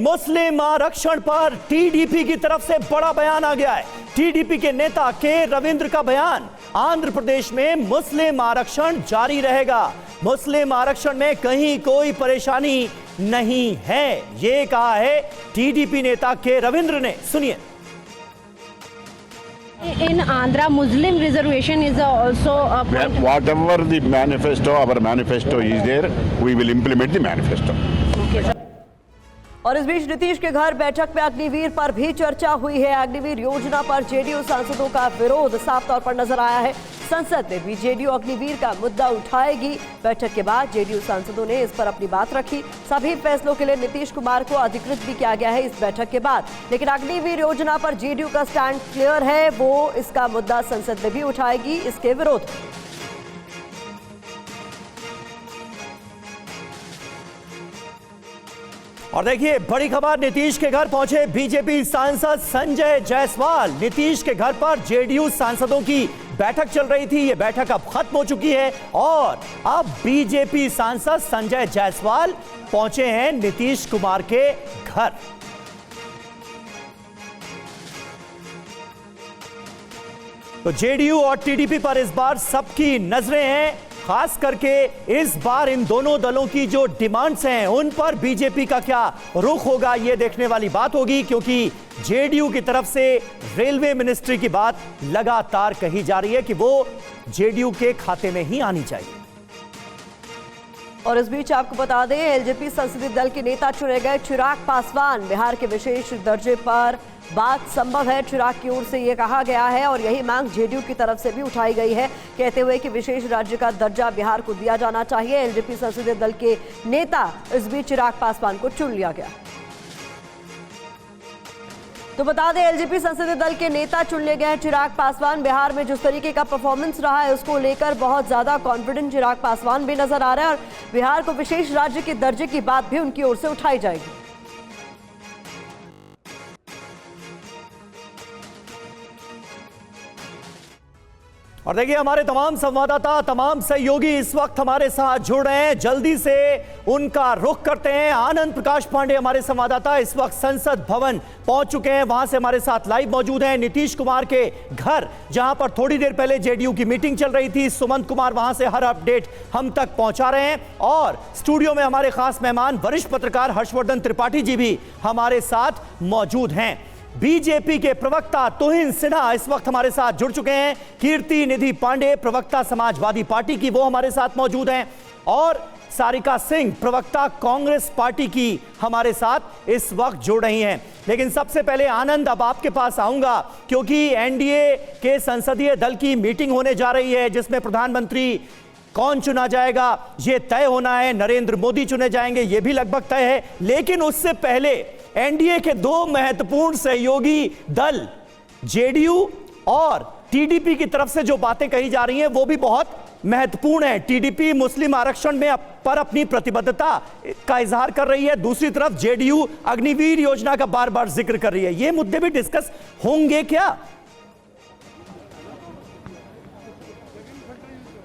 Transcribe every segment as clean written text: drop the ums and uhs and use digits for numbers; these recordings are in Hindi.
मुस्लिम आरक्षण पर टीडीपी की तरफ से बड़ा बयान आ गया है। टीडीपी के नेता के रविंद्र का बयान, आंध्र प्रदेश में मुस्लिम आरक्षण जारी रहेगा, मुस्लिम आरक्षण में कहीं कोई परेशानी नहीं है, ये कहा है टीडीपी नेता के रविंद्र ने। सुनिए। In Andhra, Muslim reservation is also a point. Whatever the manifesto, our manifesto is there, we will implement the manifesto. और इस बीच नीतीश के घर बैठक में अग्निवीर पर भी चर्चा हुई है। अग्निवीर योजना पर जेडीयू सांसदों का विरोध साफ तौर पर नजर आया है। संसद में भी जेडीयू अग्निवीर का मुद्दा उठाएगी। बैठक के बाद जेडीयू सांसदों ने इस पर अपनी बात रखी। सभी फैसलों के लिए नीतीश कुमार को अधिकृत भी किया गया है इस बैठक के बाद, लेकिन अग्निवीर योजना पर जेडीयू का स्टैंड क्लियर है, वो इसका मुद्दा संसद में भी उठाएगी इसके विरोध। और देखिए बड़ी खबर, नीतीश के घर पहुंचे बीजेपी सांसद संजय जायसवाल। नीतीश के घर पर जेडीयू सांसदों की बैठक चल रही थी, ये बैठक अब खत्म हो चुकी है और अब बीजेपी सांसद संजय जायसवाल पहुंचे हैं नीतीश कुमार के घर। तो जेडीयू और टीडीपी पर इस बार सबकी नजरें हैं, खास करके इस बार इन दोनों दलों की जो डिमांड्स हैं उन पर बीजेपी का क्या रुख होगा, यह देखने वाली बात होगी, क्योंकि जेडीयू की तरफ से रेलवे मिनिस्ट्री की बात लगातार कही जा रही है कि वो जेडीयू के खाते में ही आनी चाहिए। और इस बीच आपको बता दें, एलजेपी संसदीय दल के नेता चुने गए चिराग पासवान। बिहार के विशेष दर्जे पर बात संभव है, चिराग की ओर से यह कहा गया है और यही मांग जेडीयू की तरफ से भी उठाई गई है, कहते हुए कि विशेष राज्य का दर्जा बिहार को दिया जाना चाहिए। एलजेपी संसदीय दल के नेता इस बीच चिराग पासवान को चुन लिया गया। तो बता दें, एलजेपी संसदीय दल के नेता चुन लिए गए हैं चिराग पासवान। बिहार में जिस तरीके का परफॉर्मेंस रहा है उसको लेकर बहुत ज्यादा कॉन्फिडेंट चिराग पासवान भी नजर आ रहे हैं और बिहार को विशेष राज्य के दर्जे की बात भी उनकी ओर से उठाई जाएगी। और देखिए हमारे तमाम संवाददाता, तमाम सहयोगी इस वक्त हमारे साथ जुड़ रहे हैं, जल्दी से उनका रुख करते हैं। आनंद प्रकाश पांडे हमारे संवाददाता इस वक्त संसद भवन पहुंच चुके हैं, वहां से हमारे साथ लाइव मौजूद हैं। नीतीश कुमार के घर, जहां पर थोड़ी देर पहले जेडीयू की मीटिंग चल रही थी, सुमंत कुमार वहां से हर अपडेट हम तक पहुंचा रहे हैं। और स्टूडियो में हमारे खास मेहमान वरिष्ठ पत्रकार हर्षवर्धन त्रिपाठी जी भी हमारे साथ मौजूद हैं। बीजेपी के प्रवक्ता तुहिन सिन्हा इस वक्त हमारे साथ जुड़ चुके हैं। कीर्ति निधि पांडे प्रवक्ता समाजवादी पार्टी की, वो हमारे साथ मौजूद हैं। और सारिका सिंह प्रवक्ता कांग्रेस पार्टी की हमारे साथ इस वक्त जुड़ रही हैं। लेकिन सबसे पहले आनंद, अब आपके पास आऊंगा, क्योंकि एनडीए के संसदीय दल की मीटिंग होने जा रही है जिसमें प्रधानमंत्री कौन चुना जाएगा यह तय होना है, नरेंद्र मोदी चुने जाएंगे यह भी लगभग तय है। लेकिन उससे पहले एनडीए के दो महत्वपूर्ण सहयोगी दल जेडीयू और टीडीपी की तरफ से जो बातें कही जा रही हैं वो भी बहुत महत्वपूर्ण है। टीडीपी मुस्लिम आरक्षण में पर अपनी प्रतिबद्धता का इजहार कर रही है, दूसरी तरफ जेडीयू अग्निवीर योजना का बार बार जिक्र कर रही है। ये मुद्दे भी डिस्कस होंगे क्या?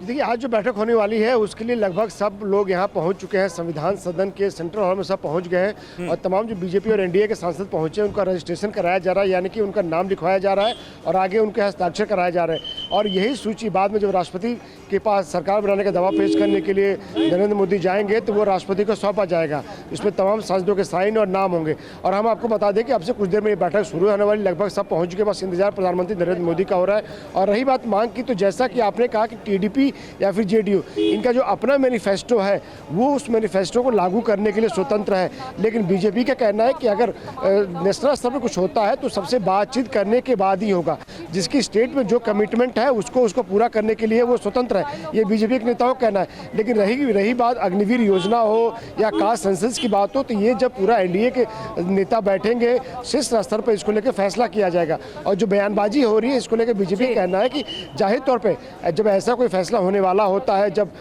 देखिए, आज जो बैठक होने वाली है उसके लिए लगभग सब लोग यहाँ पहुँच चुके हैं। संविधान सदन के सेंट्रल हॉल में सब पहुँच गए हैं और तमाम जो बीजेपी और एनडीए के सांसद पहुँचे उनका रजिस्ट्रेशन कराया जा रहा है, यानी कि उनका नाम लिखवाया जा रहा है और आगे उनके हस्ताक्षर कराए जा रहे हैं। और यही सूची बाद में जब राष्ट्रपति के पास सरकार बनाने का दावा पेश करने के लिए नरेंद्र मोदी जाएंगे तो वो राष्ट्रपति को सौंपा जाएगा। इसमें तमाम सांसदों के साइन और नाम होंगे। और हम आपको बता दें कि अब से कुछ देर में ये बैठक शुरू होने वाली, लगभग सब पहुँच चुके, बस इंतजार प्रधानमंत्री नरेंद्र मोदी का हो रहा है। और रही बात मांग की, तो जैसा कि आपने कहा कि टीडीपी या फिर जेडीयू, इनका जो अपना मैनिफेस्टो है वो उस मैनिफेस्टो को लागू करने के लिए स्वतंत्र है, लेकिन बीजेपी का कहना है कि अगर नेशनल स्तर पर कुछ होता है तो सबसे बातचीत करने के बाद ही होगा। जिसकी स्टेट में जो कमिटमेंट है उसको पूरा करने के लिए वो स्वतंत्र है, ये बीजेपी के नेताओं का कहना है। लेकिन रही बात अग्निवीर योजना हो या कास्ट सेंसस की बात हो, तो ये जब पूरा एनडीए के नेता बैठेंगे शीर्ष स्तर पर इसको लेकर फैसला किया जाएगा। और जो बयानबाजी हो रही है इसको लेकर बीजेपी का कहना है कि जाहिर तौर पर जब ऐसा कोई फैसला होने वाला होता है, जब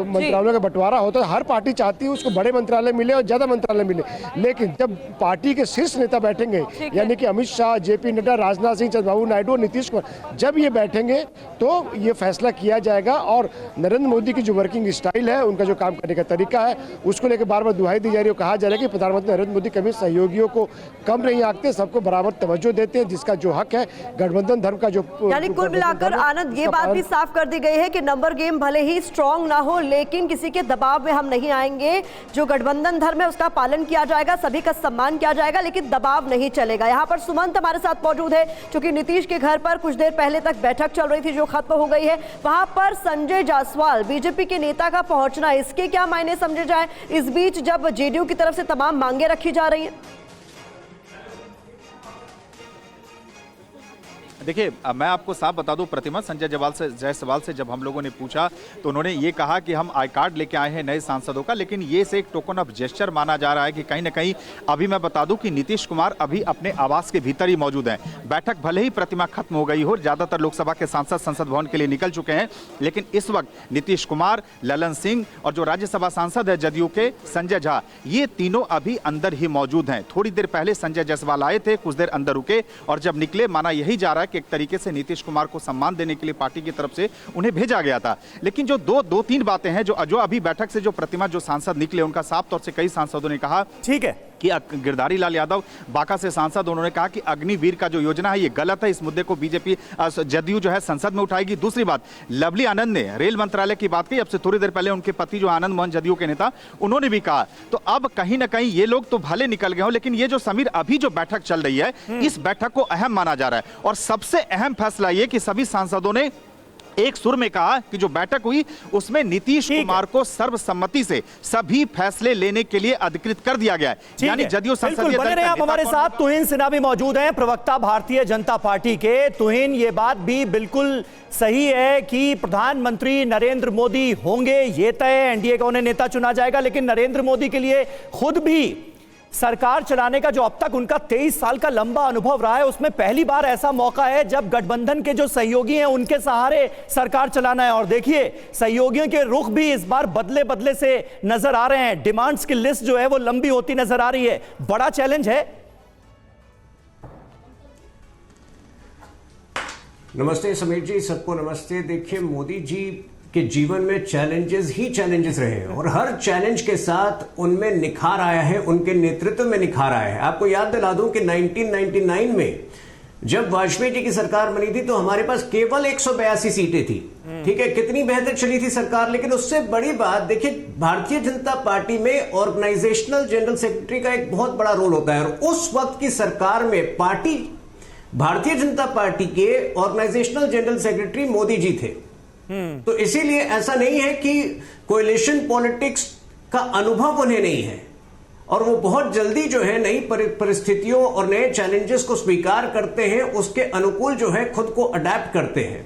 मंत्रालयों का बंटवारा होता है, हर पार्टी चाहती है उसको बड़े मंत्रालय मिले और ज़्यादा मंत्रालय मिले। लेकिन जब पार्टी के शीर्ष नेता बैठेंगे, यानी कि अमित शाह, जेपी नड्डा, राजनाथ सिंह, चंद्रबाबू नायडू और नीतीश कुमार, जब ये बैठेंगे तो ये फैसला किया जाएगा। और नरेंद्र मोदी की जो वर्किंग स्टाइल है, उनका जो काम करने का तरीका है, उसको लेकर बार बार दुहाई दी जा रही है। कहा जा रहा है कि प्रधानमंत्री नरेंद्र मोदी कभी सहयोगियों को कम नहीं आंकते, सबको बराबर तवज्जो देते हैं, जिसका जो हक है गठबंधन धर्म का जो, यानी कुल मिलाकर आनंद ये बात भी साफ कर दी गई है कि नंबर गेम भले ही स्ट्रांग ना हो, लेकिन किसी के दबाव में हम नहीं आएंगे। जो गठबंधन धर्म है उसका पालन किया जाएगा, सभी का सम्मान किया जाएगा, लेकिन दबाव नहीं चलेगा। यहाँ पर सुमंत हमारे साथ मौजूद है, क्योंकि नीतीश के घर पर कुछ देर पहले तक बैठक चल रही थी जो खत्म हो गई है। वहां पर संजय जायसवाल बीजेपी के नेता का पहुंचना, इसके क्या मायने समझे जाए इस बीच जब जेडीयू की तरफ से तमाम मांगे रखी जा रही हैं? देखिए, मैं आपको साफ बता दूं प्रतिमा, संजय जायसवाल से जब हम लोगों ने पूछा तो उन्होंने ये कहा कि हम आई कार्ड लेके आए हैं नए सांसदों का, लेकिन ये से एक टोकन ऑफ जेस्चर माना जा रहा है कि कहीं ना कहीं अभी मैं बता दूं कि नीतीश कुमार अभी अपने आवास के भीतर ही मौजूद हैं। बैठक भले ही प्रतिमा खत्म हो गई हो, ज्यादातर लोकसभा के सांसद संसद भवन के लिए निकल चुके हैं, लेकिन इस वक्त नीतीश कुमार, ललन सिंह और जो राज्यसभा सांसद है जदयू के संजय झा, ये तीनों अभी अंदर ही मौजूद हैं। थोड़ी देर पहले संजय जायसवाल आए थे, कुछ देर अंदर रुके और जब निकले माना यही जा रहा है कि एक तरीके से नीतीश कुमार को सम्मान देने के लिए पार्टी की तरफ से उन्हें भेजा गया था। लेकिन जो दो तीन बातें हैं जो अभी बैठक से जो प्रतिमा जो सांसद निकले, उनका साफ तौर से कई सांसदों ने कहा ठीक है कि गिरधारी लाल यादव बांका से सांसद, उन्होंने कहा कि अग्निवीर का जो योजना है ये गलत है, इस मुद्दे को बीजेपी जदयू जो है संसद में उठाएगी। दूसरी बात, लवली आनंद ने रेल मंत्रालय की बात की, अब से थोड़ी देर पहले उनके पति जो आनंद मोहन जदयू के नेता, उन्होंने भी कहा। तो अब कहीं ना कहीं ये लोग तो भले निकल गए हो, लेकिन ये जो समीर अभी जो बैठक चल रही है, इस बैठक को अहम माना जा रहा है। और सबसे अहम फैसला ये कि सभी सांसदों ने एक सुर में कहा कि जो बैठक हुई उसमें नीतीश कुमार को सर्वसम्मति से सभी फैसले लेने के लिए अधिकृत कर दिया गया है। यानी जदयू संसदीय दल आप हमारे साथ तुहिन सिन्हा भी मौजूद हैं, प्रवक्ता भारतीय जनता पार्टी के। तुहिन, ये बात भी बिल्कुल सही है कि प्रधानमंत्री नरेंद्र मोदी होंगे, ये तय, एनडीए का उन्हें नेता चुना जाएगा, लेकिन नरेंद्र मोदी के लिए खुद भी सरकार चलाने का जो अब तक उनका 23 साल का लंबा अनुभव रहा है, उसमें पहली बार ऐसा मौका है जब गठबंधन के जो सहयोगी हैं उनके सहारे सरकार चलाना है। और देखिए, सहयोगियों के रुख भी इस बार बदले बदले से नजर आ रहे हैं, डिमांड्स की लिस्ट जो है वो लंबी होती नजर आ रही है। बड़ा चैलेंज है। नमस्ते समीर जी, सबको नमस्ते। देखिए, मोदी जी के जीवन में चैलेंजेस ही चैलेंजेस रहे हैं और हर चैलेंज के साथ उनमें निखार आया है, उनके नेतृत्व में निखार आया है। आपको याद दिला दूं कि 1999 में जब वाजपेयी जी की सरकार बनी थी तो हमारे पास केवल 182 सीटें थी। ठीक है, कितनी बेहतर चली थी सरकार। लेकिन उससे बड़ी बात देखिए, भारतीय जनता पार्टी में ऑर्गेनाइजेशनल जनरल सेक्रेटरी का एक बहुत बड़ा रोल होता है और उस वक्त की सरकार में भारतीय जनता पार्टी के organisational general secretary Modi ji थे। तो इसीलिए ऐसा नहीं है कि कोएलिशन पॉलिटिक्स का अनुभव उन्हें नहीं है और वो बहुत जल्दी जो है नई परिस्थितियों और नए चैलेंजेस को स्वीकार करते हैं, उसके अनुकूल जो है खुद को अडेप्ट करते हैं।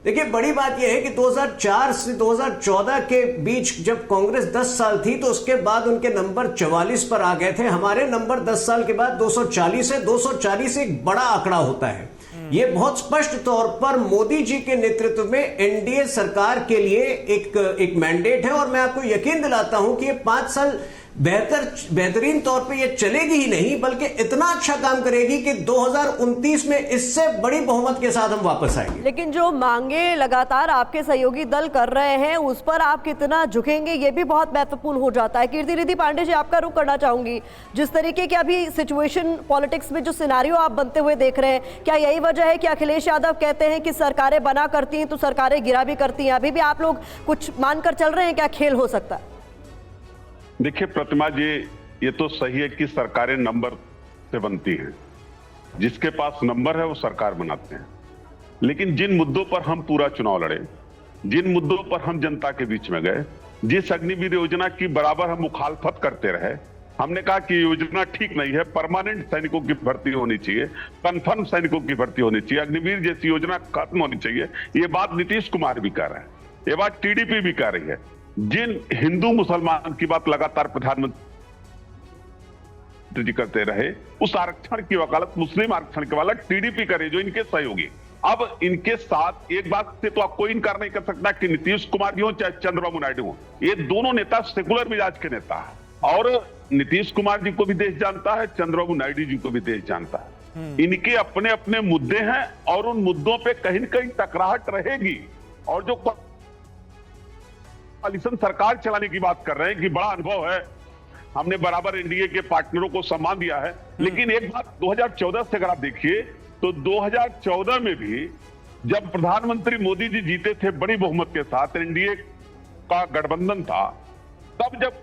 देखिए, बड़ी बात यह है कि 2004 से 2014 के बीच जब कांग्रेस 10 साल थी तो उसके बाद उनके नंबर 44 पर आ गए थे। हमारे नंबर 10 साल के बाद 240 है। 240 एक बड़ा आंकड़ा होता है। ये बहुत स्पष्ट तौर पर मोदी जी के नेतृत्व में एनडीए सरकार के लिए एक मैंडेट है और मैं आपको यकीन दिलाता हूं कि ये 5 साल बेहतरीन तौर पे ये चलेगी ही नहीं, बल्कि इतना अच्छा काम करेगी कि 2029 में इससे बड़ी बहुमत के साथ हम वापस आएंगे। लेकिन जो मांगे लगातार आपके सहयोगी दल कर रहे हैं, उस पर आप कितना झुकेंगे, ये भी बहुत महत्वपूर्ण हो जाता है। कीर्ति रिद्धि पांडे जी, आपका रुख करना चाहूंगी। जिस तरीके की अभी सिचुएशन पॉलिटिक्स में जो सिनारियो आप बनते हुए देख रहे हैं, क्या यही वजह है कि अखिलेश यादव कहते हैं कि सरकारें बना करती हैं तो सरकारें गिरा भी करती हैं? अभी भी आप लोग कुछ मानकर चल रहे हैं, क्या खेल हो सकता है? देखिए प्रतिमा जी, ये तो सही है कि सरकारें नंबर से बनती हैं, जिसके पास नंबर है वो सरकार बनाते हैं। लेकिन जिन मुद्दों पर हम पूरा चुनाव लड़े, जिन मुद्दों पर हम जनता के बीच में गए, जिस अग्निवीर योजना की बराबर हम मुखालफत करते रहे, हमने कहा कि योजना ठीक नहीं है, परमानेंट सैनिकों की भर्ती होनी चाहिए, कन्फर्म सैनिकों की भर्ती होनी चाहिए, अग्निवीर जैसी योजना खत्म होनी चाहिए। ये बात नीतीश कुमार भी कह रहे हैं, ये बात टीडीपी भी कह रही है। जिन हिंदू मुसलमान की बात लगातार प्रधानमंत्री जी करते रहे, उस आरक्षण की वकालत, मुस्लिम आरक्षण की वकालत टीडीपी करे, जो इनके सहयोगी। अब इनके साथ एक बात से तो आप कोई इनकार नहीं कर सकता कि नीतीश कुमार जी हो चाहे चंद्रबाबू नायडू हो, ये दोनों नेता सेकुलर मिजाज के नेता है और नीतीश कुमार जी को भी देश जानता है, चंद्रबाबू नायडू जी को भी देश जानता है। इनके अपने अपने मुद्दे हैं और उन मुद्दों पे कहीं न कहीं टकराहट रहेगी। और जो कोalition सरकार चलाने की बात कर रहे हैं कि बड़ा अनुभव है, हमने बराबर एनडीए के पार्टनरों को सम्मान दिया है, लेकिन एक बात 2014 से अगर आप देखिए तो 2014 में भी जब प्रधानमंत्री मोदी जी जीते थे बड़ी बहुमत के साथ, एनडीए का गठबंधन था, तब जब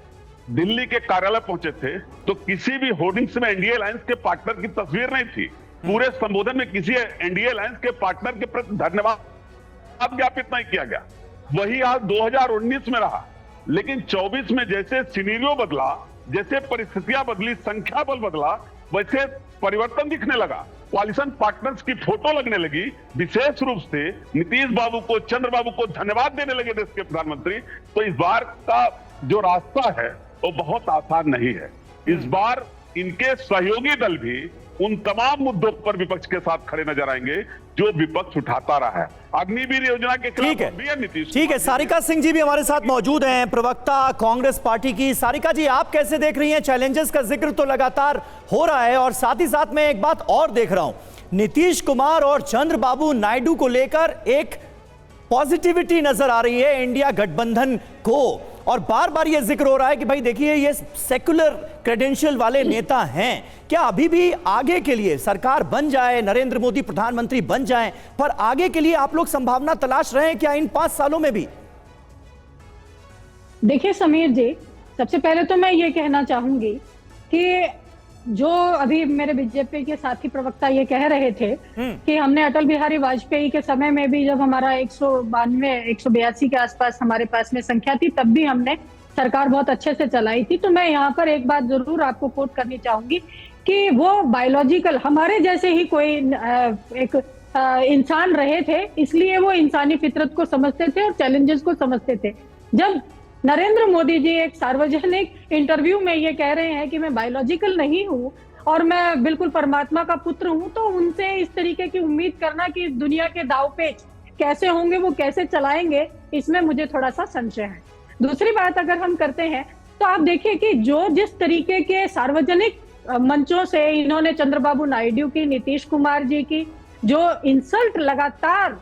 दिल्ली के कार्यालय पहुंचे थे तो किसी भी होर्डिंग्स में एनडीए अलायंस के पार्टनर की तस्वीर नहीं थी। पूरे संबोधन में किसी एनडीए अलायंस के पार्टनर के प्रति धन्यवाद ज्ञापित नहीं किया गया। वही हाल 2019 में रहा, लेकिन 24 में जैसे सिनेरियो बदला, जैसे परिस्थितियां बदली, संख्या बल बदला, वैसे परिवर्तन दिखने लगा। कोalition पार्टनर्स की फोटो लगने लगी, विशेष रूप से नीतीश बाबू को, चंद्रबाबू को धन्यवाद देने लगे देश के प्रधानमंत्री। तो इस बार का जो रास्ता है वो बहुत आसान नहीं है। इस बार इनके सहयोगी दल भी उन तमाम मुद्दों पर विपक्ष के साथ खड़े नजर आएंगे जो विपक्ष उठाता रहा है। अग्निवीर योजना के खिलाफ भी है नीतीश। ठीक है, सारिका सिंह जी भी हमारे साथ मौजूद हैं, प्रवक्ता कांग्रेस पार्टी की। सारिका जी, आप कैसे देख रही हैं? चैलेंजेस का जिक्र तो लगातार हो रहा है और साथ ही साथ मैं एक बात और देख रहा हूं, नीतीश कुमार और चंद्रबाबू नायडू को लेकर एक पॉजिटिविटी नजर आ रही है इंडिया गठबंधन को, और बार बार यह जिक्र हो रहा है कि भाई देखिए ये सेक्युलर क्रेडेंशियल वाले नेता हैं। क्या अभी भी आगे के लिए सरकार बन जाए, नरेंद्र मोदी प्रधानमंत्री बन जाएं, पर आगे के लिए आप लोग संभावना तलाश रहे हैं क्या इन 5 सालों में भी? देखिए समीर जी, सबसे पहले तो मैं ये कहना चाहूंगी कि जो अभी मेरे बीजेपी के साथी प्रवक्ता ये कह रहे थे कि हमने अटल बिहारी वाजपेयी के समय में भी जब हमारा 182 के आसपास हमारे पास में संख्या थी, तब भी हमने सरकार बहुत अच्छे से चलाई थी। तो मैं यहाँ पर एक बात जरूर आपको कोट करनी चाहूंगी कि वो बायोलॉजिकल हमारे जैसे ही कोई एक इंसान रहे थे, इसलिए वो इंसानी फितरत को समझते थे और चैलेंजेस को समझते थे। जब नरेंद्र मोदी जी एक सार्वजनिक इंटरव्यू में ये कह रहे हैं कि मैं बायोलॉजिकल नहीं हूं और मैं बिल्कुल परमात्मा का पुत्र हूं, तो उनसे इस तरीके की उम्मीद करना कि दुनिया के दांवपेच कैसे होंगे, वो कैसे चलाएंगे, इसमें मुझे थोड़ा सा संशय है। दूसरी बात अगर हम करते हैं तो आप देखिए कि जो जिस तरीके के सार्वजनिक मंचों से इन्होंने चंद्रबाबू नायडू की, नीतीश कुमार जी की जो इंसल्ट लगातार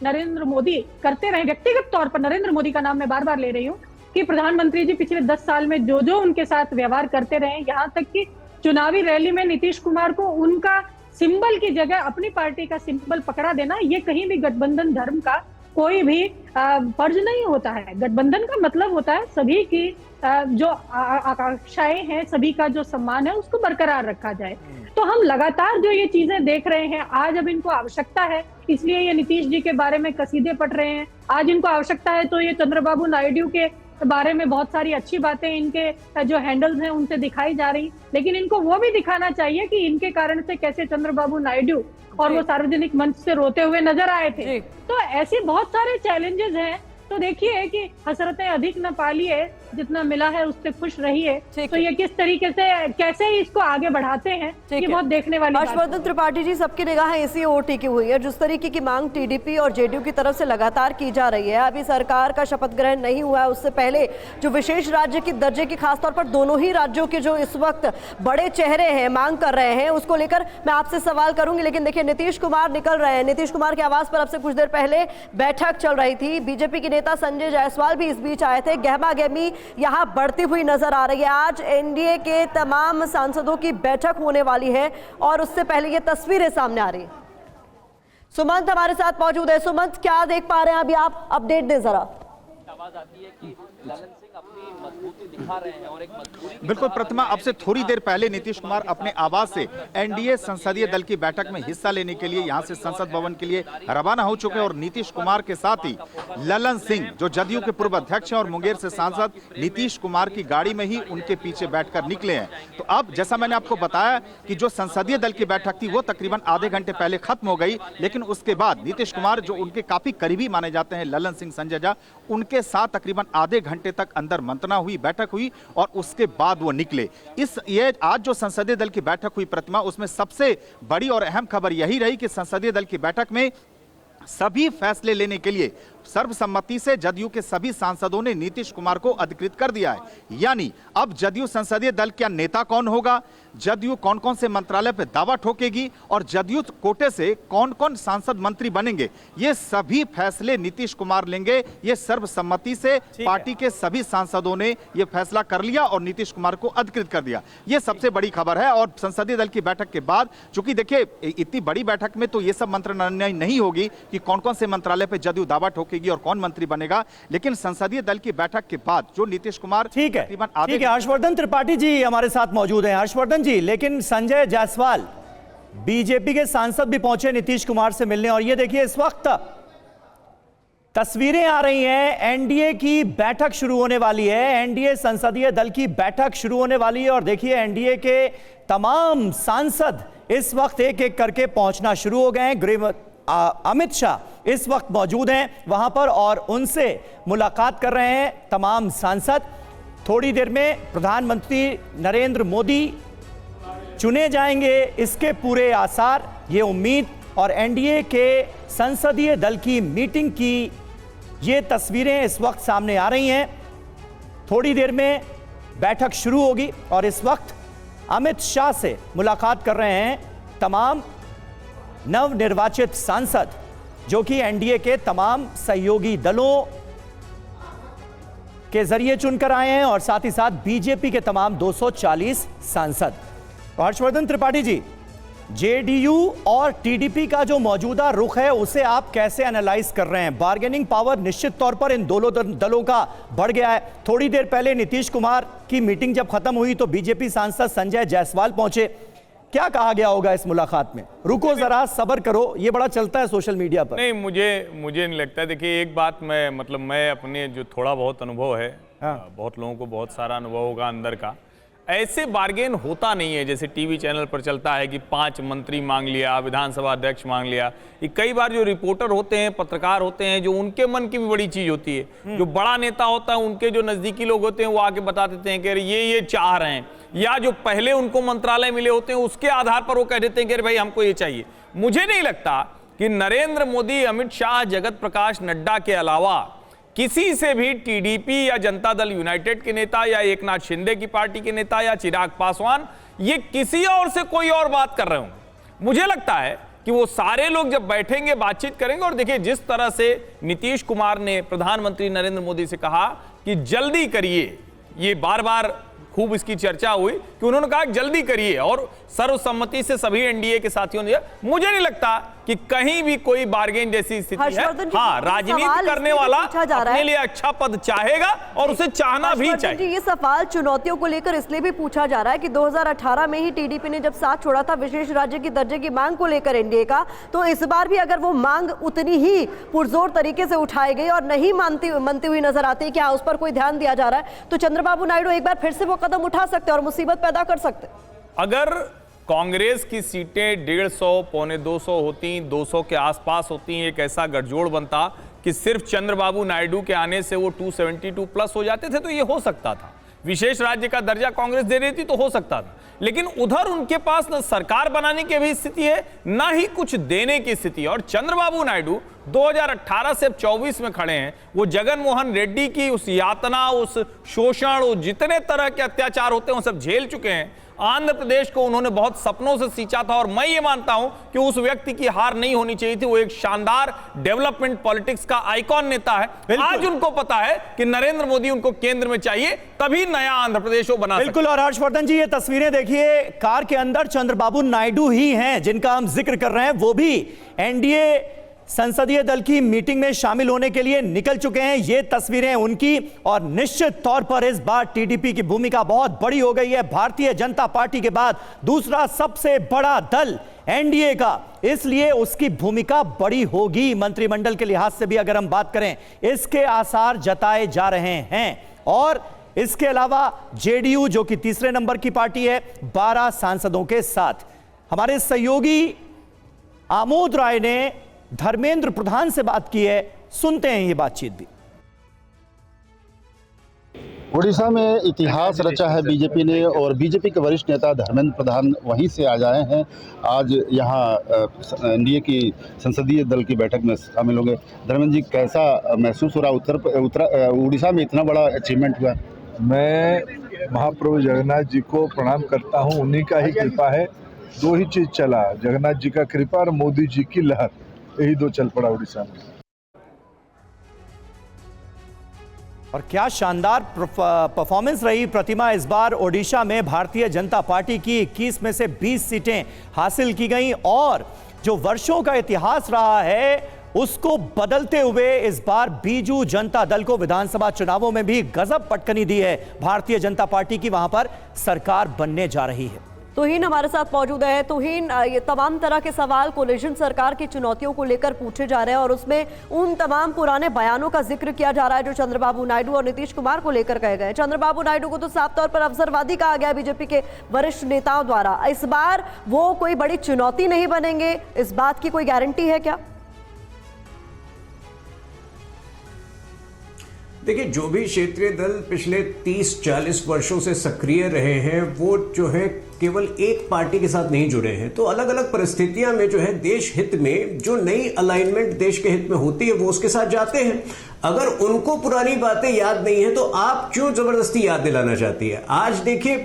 नरेंद्र मोदी करते रहे, व्यक्तिगत तौर पर नरेंद्र मोदी का नाम मैं बार बार ले रही हूँ कि प्रधानमंत्री जी पिछले 10 साल में जो जो उनके साथ व्यवहार करते रहे, यहाँ तक कि चुनावी रैली में नीतीश कुमार को उनका सिंबल की जगह अपनी पार्टी का सिंबल पकड़ा देना, ये कहीं भी गठबंधन धर्म का कोई भी फर्ज नहीं होता है। गठबंधन का मतलब होता है सभी की जो आकांक्षाएं हैं, सभी का जो सम्मान है उसको बरकरार रखा जाए। तो हम लगातार जो ये चीजें देख रहे हैं, आज अब इनको आवश्यकता है इसलिए ये नीतीश जी के बारे में कसीदे पढ़ रहे हैं, आज इनको आवश्यकता है तो ये चंद्रबाबू नायडू के बारे में बहुत सारी अच्छी बातें इनके जो हैंडल्स हैं उनसे दिखाई जा रही, लेकिन इनको वो भी दिखाना चाहिए कि इनके कारण से कैसे चंद्रबाबू नायडू और वो सार्वजनिक मंच से रोते हुए नजर आए थे। तो ऐसे बहुत सारे चैलेंजेस हैं। तो देखिए कि हसरतें अधिक न पालिए, जितना मिला है उससे खुश रहिए। तो ये किस तरीके से कैसे इसको आगे बढ़ाते हैं, ये बहुत देखने वाली बात है। हर्षवर्धन त्रिपाठी जी, सबकी निगाहें इसी ओर टिकी हुई है। जिस तरीके की मांग टीडीपी और जेडीयू की तरफ से लगातार की जा रही है, अभी सरकार का शपथ ग्रहण नहीं हुआ है, उससे पहले जो विशेष राज्य की दर्जे की खासतौर पर दोनों ही राज्यों के जो इस वक्त बड़े चेहरे हैं मांग कर रहे हैं, उसको लेकर मैं आपसे सवाल करूंगी। लेकिन देखिए नीतीश कुमार निकल रहे हैं, नीतीश कुमार के आवास पर अब से कुछ देर पहले बैठक चल रही थी, बीजेपी के नेता संजय जायसवाल भी इस बीच आए थे। गहमा गहमी यहाँ बढ़ती हुई नजर आ रही है। आज एनडीए के तमाम सांसदों की बैठक होने वाली है और उससे पहले ये तस्वीरें सामने आ रही है। सुमंत हमारे साथ मौजूद है। सुमंत, क्या देख पा रहे हैं अभी आप? अपडेट दें जरा। आवाज आती है कि ललन सिंह अपनी मजबूती दिखा रहे हैं और एक मजबूती। बिल्कुल प्रतिमा, अब से थोड़ी देर पहले नीतीश कुमार अपने आवास से एनडीए संसदीय दल की बैठक में हिस्सा लेने के लिए यहां से संसद भवन के लिए रवाना हो चुके हैं और नीतीश कुमार के साथ ही ललन सिंह जो जदयू के पूर्व अध्यक्ष हैं और मुंगेर से सांसद, नीतीश कुमार की गाड़ी में ही उनके पीछे बैठकर निकले हैं। तो अब जैसा मैंने आपको बताया कि जो संसदीय दल की बैठक थी वो तकरीबन आधे घंटे पहले खत्म हो गई, लेकिन उसके बाद नीतीश कुमार जो उनके काफी करीबी माने जाते हैं, ललन सिंह संजय झा, उनके साथ तकरीबन आधे घंटे तक अंदर मंत्रणा हुई, बैठक बैठक हुई और उसके बाद वो निकले। ये आज जो संसदीय दल की बैठक हुई प्रतिमा, उसमें सबसे बड़ी और अहम खबर यही रही कि संसदीय दल की बैठक में सभी फैसले लेने के लिए सर्वसम्मति से जदयू के सभी सांसदों ने नीतीश कुमार को अधिकृत कर दिया है। यानी अब जदयू संसदीय दल का नेता कौन होगा, जदयू कौन कौन से मंत्रालय पर दावा ठोकेगी और जदयू कोटे से कौन कौन सांसद मंत्री बनेंगे, ये सभी फैसले नीतीश कुमार लेंगे। ये सर्वसम्मति से पार्टी के सभी सांसदों ने ये फैसला कर लिया और नीतीश कुमार को अधिकृत कर दिया। ये सबसे बड़ी खबर है। और संसदीय दल की बैठक के बाद, चूंकि देखिए इतनी बड़ी बैठक में तो ये सब मंत्रणा नहीं होगी कि कौन कौन से मंत्रालय पर जदयू दावा ठोकेगी और कौन मंत्री बनेगा, लेकिन संसदीय दल की बैठक के बाद जो नीतीश कुमार ठीक है, हर्षवर्धन त्रिपाठी जी हमारे साथ मौजूद हैं। हर्षवर्धन जी, लेकिन संजय जायसवाल बीजेपी के सांसद भी पहुंचे नीतीश कुमार से मिलने, और ये देखिए इस वक्त तस्वीरें आ रही हैं, एनडीए की बैठक शुरू होने वाली है, एनडीए संसदीय दल की बैठक शुरू होने वाली है। और देखिए एनडीए के तमाम सांसद इस वक्त एक एक करके पहुंचना शुरू हो गए हैं। गृह अमित शाह इस वक्त मौजूद हैं वहां पर और उनसे मुलाकात कर रहे हैं तमाम सांसद। थोड़ी देर में प्रधानमंत्री नरेंद्र मोदी चुने जाएंगे, इसके पूरे आसार, ये उम्मीद। और एनडीए के संसदीय दल की मीटिंग की ये तस्वीरें इस वक्त सामने आ रही हैं। थोड़ी देर में बैठक शुरू होगी और इस वक्त अमित शाह से मुलाकात कर रहे हैं तमाम नवनिर्वाचित सांसद, जो कि एनडीए के तमाम सहयोगी दलों के जरिए चुनकर आए हैं और साथ ही साथ बीजेपी के तमाम 240 सांसद। हर्षवर्धन त्रिपाठी जी, जेडीयू और टीडीपी का जो मौजूदा रुख है उसे आप कैसे एनालाइज कर रहे हैं? बार्गेनिंग पावर निश्चित तौर पर इन दोनों दलों का बढ़ गया है। थोड़ी देर पहले नीतीश कुमार की मीटिंग जब खत्म हुई तो बीजेपी सांसद संजय जायसवाल पहुंचे। क्या कहा गया होगा इस मुलाकात में? रुको जरा, सब्र करो, ये बड़ा चलता है सोशल मीडिया पर। नहीं, मुझे नहीं लगता। देखिए एक बात मैं अपने जो थोड़ा बहुत अनुभव है, बहुत लोगों को बहुत सारा अनुभव होगा अंदर का, ऐसे बार्गेन होता नहीं है जैसे टीवी चैनल पर चलता है कि 5 मंत्री मांग लिया, विधानसभा अध्यक्ष मांग लिया। ये कई बार जो रिपोर्टर होते हैं, पत्रकार होते हैं, जो उनके मन की भी बड़ी चीज होती है। जो बड़ा नेता होता है, उनके जो नजदीकी लोग होते हैं वो आके बता देते हैं कि अरे ये चाह रहे हैं, या जो पहले उनको मंत्रालय मिले होते हैं उसके आधार पर वो कह देते हैं कि अरे भाई हमको ये चाहिए। मुझे नहीं लगता कि नरेंद्र मोदी, अमित शाह, जगत प्रकाश नड्डा के अलावा किसी से भी टीडीपी या जनता दल यूनाइटेड के नेता या एकनाथ शिंदे की पार्टी के नेता या चिराग पासवान ये किसी और से कोई और बात कर रहे होंगे। मुझे लगता है कि वो सारे लोग जब बैठेंगे बातचीत करेंगे। और देखिए जिस तरह से नीतीश कुमार ने प्रधानमंत्री नरेंद्र मोदी से कहा कि जल्दी करिए, ये बार बार खूब इसकी चर्चा हुई कि उन्होंने कहा जल्दी करिए और सर्वसम्मति से सभी एनडीए के साथियों ने। मुझे नहीं लगता कि कहीं भी कोई बार्गेन जैसी स्थिति है। हाँ, राजनीति करने वाला अपने लिए अच्छा पद चाहेगा और उसे चाहना भी चाहिए। ये सवाल चुनौतियों को लेकर इसलिए भी पूछा जा रहा है कि 2018 में ही टीडीपी ने जब साथ छोड़ा था विशेष राज्य की दर्जे की मांग को लेकर एनडीए का, तो इस बार भी अगर वो मांग उतनी ही पुरजोर तरीके से उठाई गई और नहीं मानती हुई नजर आती है, क्या उस पर कोई ध्यान दिया जा रहा है, तो चंद्रबाबू नायडू एक बार फिर से वो कदम उठा सकते और मुसीबत पैदा कर सकते। अगर कांग्रेस की सीटें 150, पौने 200 होती, 200 के आसपास होती, एक ऐसा गठजोड़ बनता कि सिर्फ चंद्रबाबू नायडू के आने से वो 272 प्लस हो जाते थे, तो ये हो सकता था। विशेष राज्य का दर्जा कांग्रेस दे रही थी तो हो सकता था। लेकिन उधर उनके पास न सरकार बनाने की भी स्थिति है, ना ही कुछ देने की स्थिति है। और चंद्रबाबू नायडू 2018 से अब 24 में खड़े हैं। वो जगन मोहन रेड्डी की उस यातना, उस शोषण, वो जितने तरह के अत्याचार होते हैं वो सब झेल चुके हैं। आंध्र प्रदेश को उन्होंने बहुत सपनों से सींचा था और मैं ये मानता हूं कि उस व्यक्ति की हार नहीं होनी चाहिए थी। वो एक शानदार डेवलपमेंट पॉलिटिक्स का आइकॉन नेता है। आज उनको पता है कि नरेंद्र मोदी उनको केंद्र में चाहिए, तभी नया आंध्र प्रदेश वो बना। बिल्कुल। और हर्षवर्धन जी, ये तस्वीरें देखिए, कार के अंदर चंद्रबाबू नायडू ही हैं जिनका हम जिक्र कर रहे हैं। वो भी एनडीए संसदीय दल की मीटिंग में शामिल होने के लिए निकल चुके हैं। ये तस्वीरें उनकी, और निश्चित तौर पर इस बार टीडीपी की भूमिका बहुत बड़ी हो गई है। भारतीय जनता पार्टी के बाद दूसरा सबसे बड़ा दल एनडीए का, इसलिए उसकी भूमिका बड़ी होगी। मंत्रिमंडल के लिहाज से भी अगर हम बात करें, इसके आसार जताए जा रहे हैं। और इसके अलावा जेडीयू, जो कि तीसरे नंबर की पार्टी है, 12 सांसदों के साथ। हमारे सहयोगी आमोद राय ने धर्मेंद्र प्रधान से बात की है, सुनते हैं ये बातचीत भी। उड़ीसा में इतिहास रचा है बीजेपी ने, और बीजेपी के वरिष्ठ नेता धर्मेंद्र प्रधान वहीं से आज आए हैं। आज यहाँ एनडीए की संसदीय दल की बैठक में शामिल होंगे। धर्मेंद्र जी, कैसा महसूस हो रहा? उड़ीसा में इतना बड़ा अचीवमेंट हुआ। मैं महाप्रभु जगन्नाथ जी को प्रणाम करता हूँ, उन्हीं का ही कृपा है। दो ही चीज चला, जगन्नाथ जी का कृपा और मोदी जी की लहर, यही दो चल पड़ा उड़ीसा में। और क्या शानदार परफॉर्मेंस रही प्रतिमा। इस बार ओडिशा में भारतीय जनता पार्टी की 21 में से 20 सीटें हासिल की गई और जो वर्षों का इतिहास रहा है उसको बदलते हुए इस बार बीजू जनता दल को विधानसभा चुनावों में भी गजब पटकनी दी है। भारतीय जनता पार्टी की वहां पर सरकार बनने जा रही है। तुहीन हमारे साथ मौजूद है। तुहीन, ये तमाम तरह के सवाल कोलिशन सरकार की चुनौतियों को लेकर पूछे जा रहे हैं और उसमें उन तमाम पुराने बयानों का जिक्र किया जा रहा है जो चंद्रबाबू नायडू और नीतीश कुमार को लेकर कहे गए। चंद्रबाबू नायडू को तो साफ तौर पर अवसरवादी कहा गया बीजेपी के वरिष्ठ नेताओं द्वारा। इस बार वो कोई बड़ी चुनौती नहीं बनेंगे, इस बात की कोई गारंटी है क्या? देखिए, जो भी क्षेत्रीय दल पिछले 30-40 वर्षों से सक्रिय रहे हैं वो जो है केवल एक पार्टी के साथ नहीं जुड़े हैं। तो अलग अलग परिस्थितियां में जो है देश हित में जो नई अलाइनमेंट देश के हित में होती है वो उसके साथ जाते हैं। अगर उनको पुरानी बातें याद नहीं है तो आप क्यों जबरदस्ती याद दिलाना चाहती है? आज देखिए,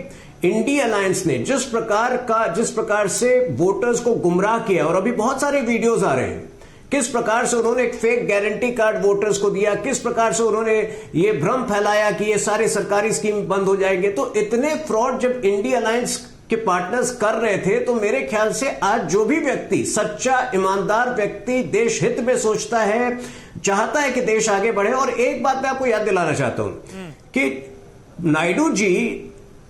इंडिया अलायंस ने जिस प्रकार से वोटर्स को गुमराह किया, और अभी बहुत सारे वीडियोज आ रहे हैं किस प्रकार से उन्होंने एक फेक गारंटी कार्ड वोटर्स को दिया, किस प्रकार से उन्होंने ये भ्रम फैलाया कि ये सारे सरकारी स्कीम बंद हो जाएंगे। तो इतने फ्रॉड जब इंडिया अलायंस के पार्टनर्स कर रहे थे तो मेरे ख्याल से आज जो भी व्यक्ति, सच्चा ईमानदार व्यक्ति देश हित में सोचता है, चाहता है कि देश आगे बढ़े। और एक बात मैं आपको याद दिलाना चाहता हूं कि नायडू जी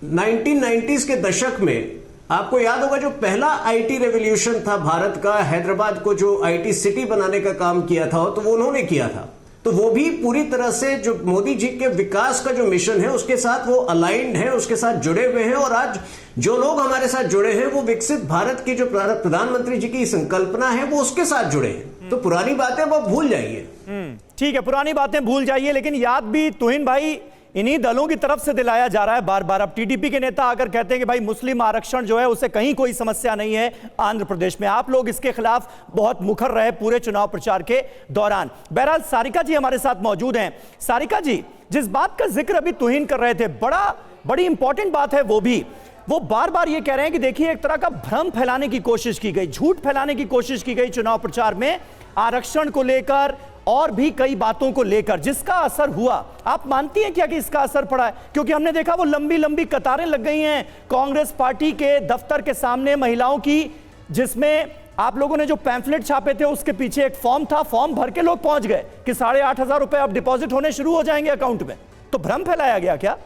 1990s के दशक में, आपको याद होगा जो पहला आईटी रेवोल्यूशन था भारत का, हैदराबाद को जो आईटी सिटी बनाने का काम किया था तो वो उन्होंने किया था। तो वो भी पूरी तरह से जो मोदी जी के विकास का जो मिशन है उसके साथ वो अलाइंड है, उसके साथ जुड़े हुए हैं। और आज जो लोग हमारे साथ जुड़े हैं वो विकसित भारत की जो प्रधानमंत्री जी की संकल्पना है वो उसके साथ जुड़े हैं। तो पुरानी बातें वो भूल जाइए। ठीक है, पुरानी बातें भूल जाइए, लेकिन याद भी तुहिन भाई इन्हीं दलों की तरफ से दिलाया जा रहा है बार बार। अब टीडीपी के नेता आकर कहते हैं कि भाई मुस्लिम आरक्षण जो है उसे कहीं कोई समस्या नहीं है आंध्र प्रदेश में। आप लोग इसके खिलाफ बहुत मुखर रहे पूरे चुनाव प्रचार के दौरान। बहरहाल सारिका जी हमारे साथ मौजूद हैं। सारिका जी, जिस बात का जिक्र अभी तुहिन कर रहे थे, बड़ी इंपॉर्टेंट बात है वो बार बार ये कह रहे हैं कि देखिए एक तरह का भ्रम फैलाने की कोशिश की गई, झूठ फैलाने की कोशिश की गई चुनाव प्रचार में, आरक्षण को लेकर और भी कई बातों को लेकर, जिसका असर हुआ। आप मानती हैं क्या कि इसका असर पड़ा है? क्योंकि हमने देखा वो लंबी लंबी कतारें लग गई हैं कांग्रेस पार्टी के दफ्तर के सामने महिलाओं की, जिसमें आप लोगों ने जो पैम्फलेट छापे थे उसके पीछे एक फॉर्म था, फॉर्म भर के लोग पहुंच गए कि 8,500 रुपए अब डिपॉजिट होने शुरू हो जाएंगे अकाउंट में। तो भ्रम फैलाया गया क्या?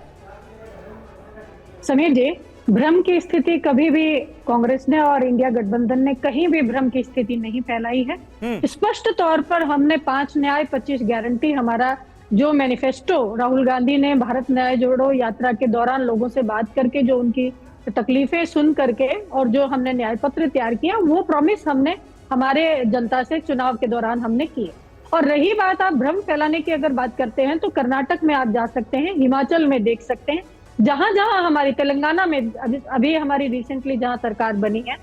समीर जी, भ्रम की स्थिति कभी भी कांग्रेस ने और इंडिया गठबंधन ने कहीं भी भ्रम की स्थिति नहीं फैलाई है। स्पष्ट तौर पर हमने 5 न्याय 25 गारंटी, हमारा जो मैनिफेस्टो राहुल गांधी ने भारत न्याय जोड़ो यात्रा के दौरान लोगों से बात करके, जो उनकी तकलीफें सुन करके और जो हमने न्याय पत्र तैयार किया, वो प्रॉमिस हमने हमारे जनता से चुनाव के दौरान हमने किए। और रही बात आप भ्रम फैलाने की अगर बात करते हैं तो कर्नाटक में आप जा सकते हैं, हिमाचल में देख सकते हैं, जहां जहां हमारी तेलंगाना में अभी हमारी रिसेंटली जहां सरकार बनी है,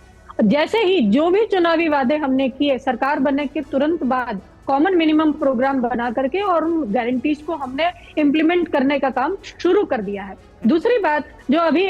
जैसे ही जो भी चुनावी वादे हमने किए सरकार बनने के तुरंत बाद कॉमन मिनिमम प्रोग्राम बना करके और उन गारंटीज को हमने इम्प्लीमेंट करने का काम शुरू कर दिया है। दूसरी बात जो अभी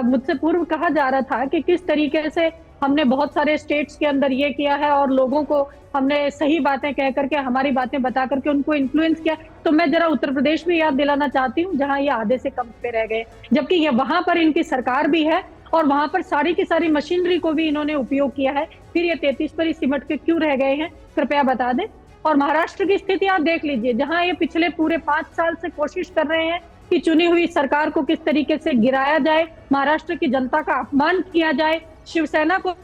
मुझसे पूर्व कहा जा रहा था कि किस तरीके से हमने बहुत सारे स्टेट्स के अंदर ये किया है और लोगों को हमने सही बातें कह करके, हमारी बातें बता करके उनको इन्फ्लुएंस किया, तो मैं जरा उत्तर प्रदेश में याद दिलाना चाहती हूँ जहां ये आधे से कम पे रह गए, जबकि ये वहां पर इनकी सरकार भी है और वहां पर सारी की सारी मशीनरी को भी इन्होंने उपयोग किया है, फिर ये 33 पर ही सिमट के क्यों रह गए हैं, कृपया बता दें। और महाराष्ट्र की स्थिति आप देख लीजिए, जहां ये पिछले पूरे 5 साल से कोशिश कर रहे हैं कि चुनी हुई सरकार को किस तरीके से गिराया जाए, महाराष्ट्र की जनता का अपमान किया जाए, शिवसेना को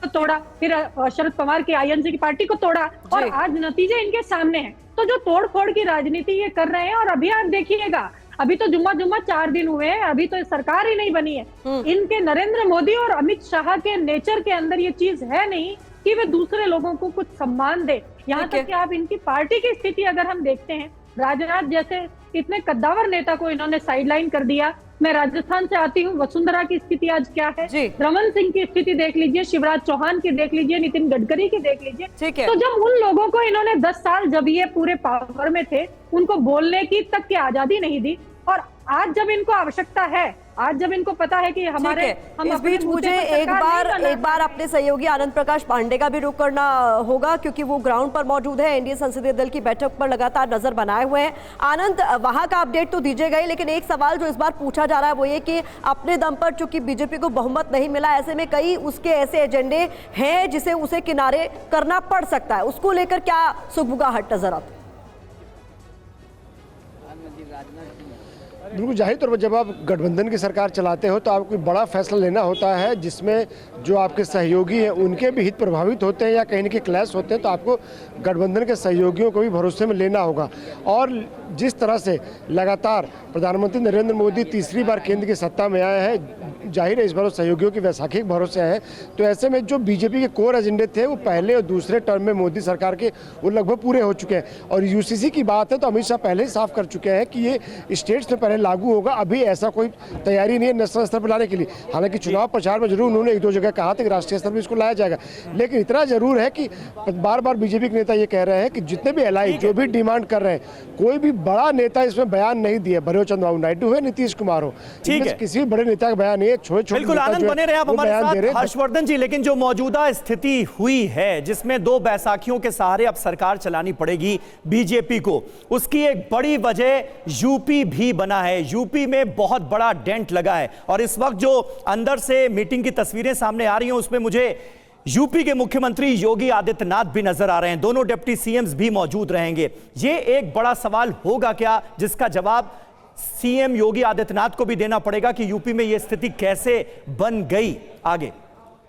तोड़ा, फिर शरद पवार की आईएनसी की पार्टी को तोड़ा और आज नतीजे इनके सामने हैं। तो जो तोड़ फोड़ की राजनीति ये कर रहे हैं, और अभी आप देखिएगा, अभी तो जुम्मा 4 दिन हुए हैं, अभी तो सरकार ही नहीं बनी है। इनके नरेंद्र मोदी और अमित शाह के नेचर के अंदर ये चीज है नहीं कि वे दूसरे लोगों को कुछ सम्मान दे। यहाँ तक कि आप इनकी पार्टी की स्थिति अगर हम देखते हैं, राजनाथ जैसे इतने कद्दावर नेता को इन्होंने साइडलाइन कर दिया। मैं राजस्थान से आती हूँ, वसुंधरा की स्थिति आज क्या है, रमन सिंह की स्थिति देख लीजिए, शिवराज चौहान की देख लीजिए, नितिन गडकरी की देख लीजिए। तो जब उन लोगों को इन्होंने 10 साल जब ये पूरे पावर में थे, उनको बोलने की तक की आजादी नहीं दी, और आज जब इनको आवश्यकता है, आज जब इनको पता है कि हमारे इस बीच मुझे एक बार अपने सहयोगी आनंद प्रकाश पांडे का भी रुख करना होगा, क्योंकि वो ग्राउंड पर मौजूद है, एनडीए संसदीय दल की बैठक पर लगातार नजर बनाए हुए हैं। आनंद, वहां का अपडेट तो दीजिए गए, लेकिन एक सवाल जो इस बार पूछा जा रहा है वो ये कि अपने दम पर चूंकि बीजेपी को बहुमत नहीं मिला, ऐसे में कई उसके ऐसे एजेंडे हैं जिसे उसे किनारे करना पड़ सकता है, उसको लेकर क्या सुगबुगाहट नजर आती है? बिल्कुल जाहिर तौर पर जब आप गठबंधन की सरकार चलाते हो तो आपको कोई बड़ा फैसला लेना होता है जिसमें जो आपके सहयोगी हैं उनके भी हित प्रभावित होते हैं या कहीं न कहीं क्लैश होते हैं, तो आपको गठबंधन के सहयोगियों को भी भरोसे में लेना होगा। और जिस तरह से लगातार प्रधानमंत्री नरेंद्र मोदी तीसरी बार केंद्र की सत्ता में आए हैं, जाहिर है इस बार सहयोगियों की वैसाखी के भरोसे हैं, तो ऐसे में जो बीजेपी के कोर एजेंडे थे वो पहले और दूसरे टर्म में मोदी सरकार के वो लगभग पूरे हो चुके हैं। और यूसीसी की बात है तो अमित शाह पहले ही साफ कर चुके हैं कि ये स्टेट्स में पहले लागू होगा, अभी ऐसा कोई तैयारी नहीं है नेशनल स्तर पर लाने के लिए। हालांकि चुनाव प्रचार में जरूर उन्होंने 1-2 जगह कहा था कि राष्ट्रीय स्तर पर इसको लाया जाएगा, लेकिन इतना जरूर है कि बार बार बीजेपी के नेता ये कह रहे हैं कि जितने भी एलआई जो भी डिमांड कर रहे हैं, कोई भी बड़ा नेता इसमें बयान नहीं दिया, भरे चंद्रबाबू नायडू है, नीतीश कुमार हो, किसी भी बड़े नेता का बयान नहीं है। छोटे बिल्कुल आनंद बने रहे आप हमारे साथ हर्षवर्धन जी, लेकिन जो मौजूदा स्थिति हुई है जिसमें 2 बैसाखियों के सहारे अब सरकार चलानी पड़ेगी बीजेपी को, उसकी एक बड़ी वजह यूपी भी बना है। यूपी में बहुत बड़ा डेंट लगा है और इस वक्त जो अंदर से मीटिंग की तस्वीरें सामने आ रही हैं उसमें मुझे यूपी के मुख्यमंत्री योगी आदित्यनाथ भी नजर आ रहे हैं, दोनों डिप्टी सीएम्स भी मौजूद रहेंगे। ये एक बड़ा सवाल होगा क्या जिसका जवाब सीएम योगी आदित्यनाथ को भी देना पड़ेगा कि यूपी में यह स्थिति कैसे बन गई आगे?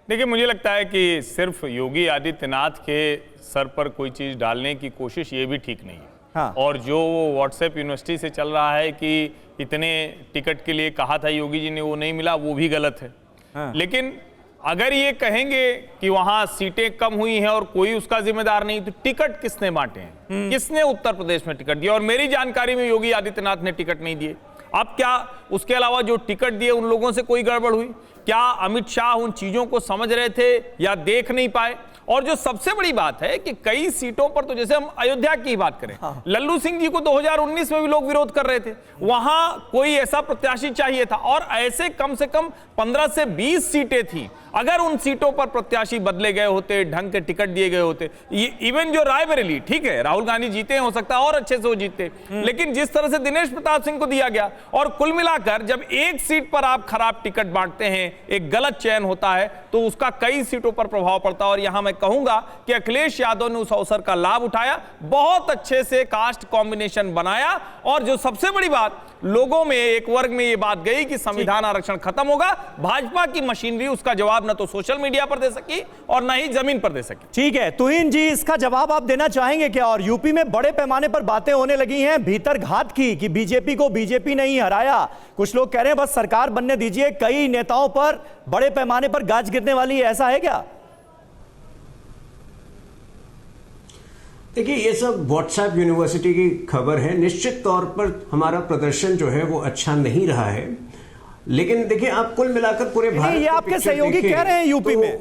देखिए, मुझे लगता है कि सिर्फ योगी आदित्यनाथ के सर पर कोई चीज डालने की कोशिश ये भी ठीक नहीं है। हाँ। और जो व्हाट्सएप यूनिवर्सिटी से चल रहा है कि इतने टिकट के लिए कहा था योगी जी ने, वो नहीं मिला, वो भी गलत है। हाँ। लेकिन अगर ये कहेंगे कि वहां सीटें कम हुई हैं और कोई उसका जिम्मेदार नहीं, तो टिकट किसने बांटे हैं? किसने उत्तर प्रदेश में टिकट दिया? और मेरी जानकारी में योगी आदित्यनाथ ने टिकट नहीं दिए। अब क्या उसके अलावा जो टिकट दिए उन लोगों से कोई गड़बड़ हुई? क्या अमित शाह उन चीजों को समझ रहे थे या देख नहीं पाए? और जो सबसे बड़ी बात है कि कई सीटों पर, तो जैसे हम अयोध्या की बात करें, हाँ। लल्लू सिंह जी को 2019 में भी लोग विरोध कर रहे थे, वहां कोई ऐसा प्रत्याशी चाहिए था और ऐसे कम से कम 15 से 20 सीटें थी। अगर उन सीटों पर प्रत्याशी बदले गए होते, ढंग के टिकट दिए गए होते, इवन जो रायबरेली, ठीक है राहुल गांधी जीते, हो सकता है और अच्छे से वो जीते, लेकिन जिस तरह से दिनेश प्रताप सिंह को दिया गया, और कुल मिलाकर जब एक सीट पर आप खराब टिकट बांटते हैं, एक गलत चयन होता है, तो उसका कई सीटों पर प्रभाव पड़ता है। और यहां मैं कहूंगा कि अखिलेश यादव ने उस अवसर का लाभ उठाया, बहुत अच्छे से कास्ट कॉम्बिनेशन बनाया, और जो सबसे बड़ी बात, लोगों में एक वर्ग में ये बात गई कि संविधान आरक्षण खत्म होगा। भाजपा की मशीनरी उसका जवाब न तो सोशल मीडिया पर दे सकी और न ही जमीन पर दे सकी। ठीक है तुहिन जी, इसका जवाब आप देना चाहेंगे क्या? और यूपी में बड़े पैमाने पर बातें होने लगी हैं भीतर घात की कि बीजेपी को बीजेपी नहीं हराया। कुछ लोग कह रहे हैं बस सरकार बनने दीजिए, कई नेताओं पर बड़े पैमाने पर गाज गिरने वाली है, ऐसा है क्या? देखिए, ये सब व्हाट्सएप यूनिवर्सिटी की खबर है। निश्चित तौर पर हमारा प्रदर्शन जो है वो अच्छा नहीं रहा है, लेकिन देखिए आप कुल मिलाकर पूरे भारत, ये आपके सहयोगी कह रहे हैं यूपी में,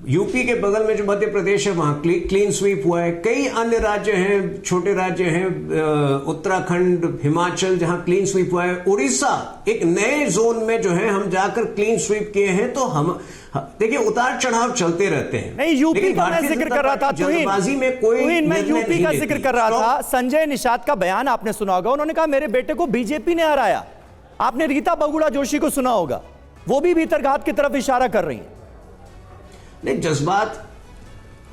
यूपी के बगल में जो मध्य प्रदेश है वहां क्लीन स्वीप हुआ है। कई अन्य राज्य हैं, छोटे राज्य हैं, उत्तराखंड, हिमाचल, जहां क्लीन स्वीप हुआ है। उड़ीसा एक नए जोन में जो है हम जाकर क्लीन स्वीप किए हैं। तो हम देखिए उतार चढ़ाव चलते रहते हैं। नहीं, यूपी का मैं जिक्र कर रहा था, जल्दबाजी में कोई मैं यूपी का जिक्र कर रहा था। संजय निषाद का बयान आपने सुना होगा, उन्होंने कहा मेरे बेटे को बीजेपी ने हराया। आपने रीता बहुगुणा जोशी को सुना होगा, वो भी भीतरघात की तरफ इशारा कर रही हैं। नहीं, जज्बात,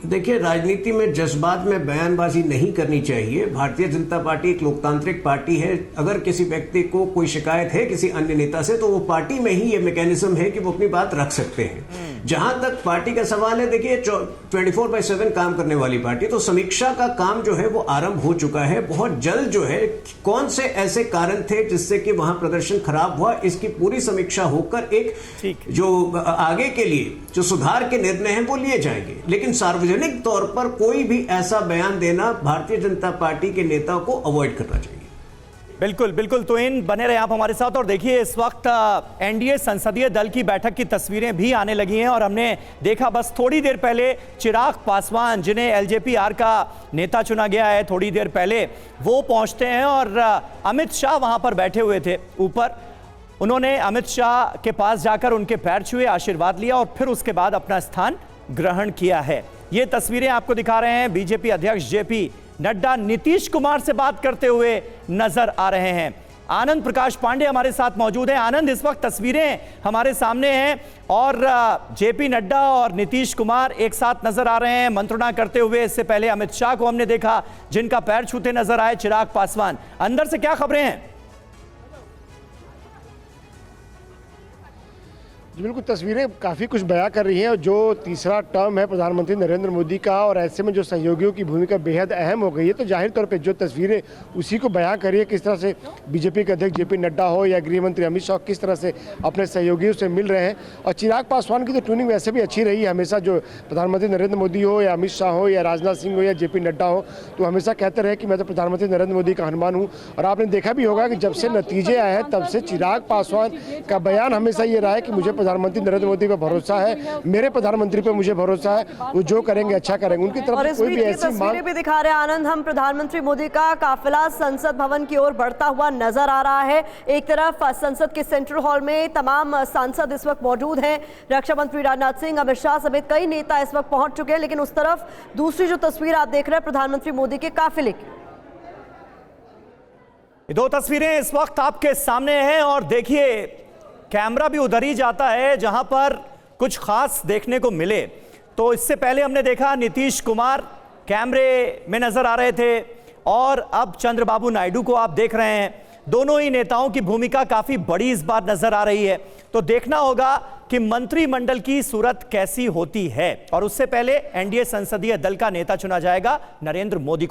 देखिए राजनीति में जज्बात में बयानबाजी नहीं करनी चाहिए। भारतीय जनता पार्टी एक लोकतांत्रिक पार्टी है। अगर किसी व्यक्ति को कोई शिकायत है किसी अन्य नेता से, तो वो पार्टी में ही ये मैकेनिज्म है कि वो अपनी बात रख सकते हैं। जहां तक पार्टी का सवाल है, देखिए 24/7 काम करने वाली पार्टी, तो समीक्षा का काम जो है वो आरंभ हो चुका है। बहुत जल्द जो है कौन से ऐसे कारण थे जिससे कि वहां प्रदर्शन खराब हुआ, इसकी पूरी समीक्षा होकर एक जो आगे के लिए जो सुधार के निर्णय हैं वो लिए जाएंगे। लेकिन सार्वजनिक तौर पर कोई भी ऐसा बयान देना भारतीय जनता पार्टी के नेता को अवॉइड करना चाहिए। बिल्कुल बिल्कुल, तो इन बने रहे आप हमारे साथ। और देखिए इस वक्त एनडीए संसदीय दल की बैठक की तस्वीरें भी आने लगी हैं और हमने देखा बस थोड़ी देर पहले चिराग पासवान, जिन्हें एलजेपी-आर का नेता चुना गया है थोड़ी देर पहले, वो पहुंचते हैं और अमित शाह वहां पर बैठे हुए थे ऊपर। उन्होंने अमित शाह के पास जाकर उनके पैर छुए, आशीर्वाद लिया और फिर उसके बाद अपना स्थान ग्रहण किया है। ये तस्वीरें आपको दिखा रहे हैं बीजेपी अध्यक्ष जेपी नड्डा नीतीश कुमार से बात करते हुए नजर आ रहे हैं। आनंद प्रकाश पांडे हमारे साथ मौजूद हैं। आनंद, इस वक्त तस्वीरें हमारे सामने हैं और जेपी नड्डा और नीतीश कुमार एक साथ नजर आ रहे हैं मंत्रणा करते हुए। इससे पहले अमित शाह को हमने देखा जिनका पैर छूते नजर आए चिराग पासवान। अंदर से क्या खबरें हैं? जी बिल्कुल, तस्वीरें काफ़ी कुछ बयां कर रही हैं। और जो तीसरा टर्म है प्रधानमंत्री नरेंद्र मोदी का और ऐसे में जो सहयोगियों की भूमिका बेहद अहम हो गई है, तो जाहिर तौर पे जो तस्वीरें उसी को बयां कर रही है। किस तरह से बीजेपी के अध्यक्ष जेपी नड्डा हो या गृह मंत्री अमित शाह किस तरह से अपने सहयोगियों से मिल रहे हैं। और चिराग पासवान की तो ट्यूनिंग वैसे भी अच्छी रही है हमेशा, जो प्रधानमंत्री नरेंद्र मोदी हो या अमित शाह हो या राजनाथ सिंह हो या जेपी नड्डा हो, तो हमेशा कहते रहे कि मैं तो प्रधानमंत्री नरेंद्र मोदी का हनुमान हूँ। और आपने देखा भी होगा कि जब से नतीजे आए हैं तब से चिराग पासवान का बयान हमेशा ये रहा है कि मुझे प्रधानमंत्री नरेंद्र मोदी पे भरोसा है, मेरे प्रधानमंत्री पे मुझे भरोसा है, वो जो करेंगे अच्छा करेंगे। उनकी तरफ और से कोई भी ऐसी तस्वीरें भी दिखा रहे हैं आनंद, हम प्रधानमंत्री मोदी का काफिला संसद भवन की ओर बढ़ता हुआ नजर आ रहा है। एक तरफ संसद के सेंट्रल हॉल में तमाम सांसद इस वक्त मौजूद हैं, रक्षा मंत्री राजनाथ सिंह, अमित शाह समेत कई नेता इस वक्त पहुंच चुके हैं। लेकिन उस तरफ दूसरी जो तस्वीर आप देख रहे हैं प्रधानमंत्री मोदी के काफिले की, दो तस्वीरें इस वक्त आपके सामने हैं और देखिए कैमरा भी उधर ही जाता है जहां पर कुछ खास देखने को मिले। तो इससे पहले हमने देखा नीतीश कुमार कैमरे में नजर आ रहे थे और अब चंद्रबाबू नायडू को आप देख रहे हैं। दोनों ही नेताओं की भूमिका काफी बड़ी इस बार नजर आ रही है। तो देखना होगा कि मंत्रिमंडल की सूरत कैसी होती है। और उससे पहले एनडीए संसदीय दल का नेता चुना जाएगा नरेंद्र मोदी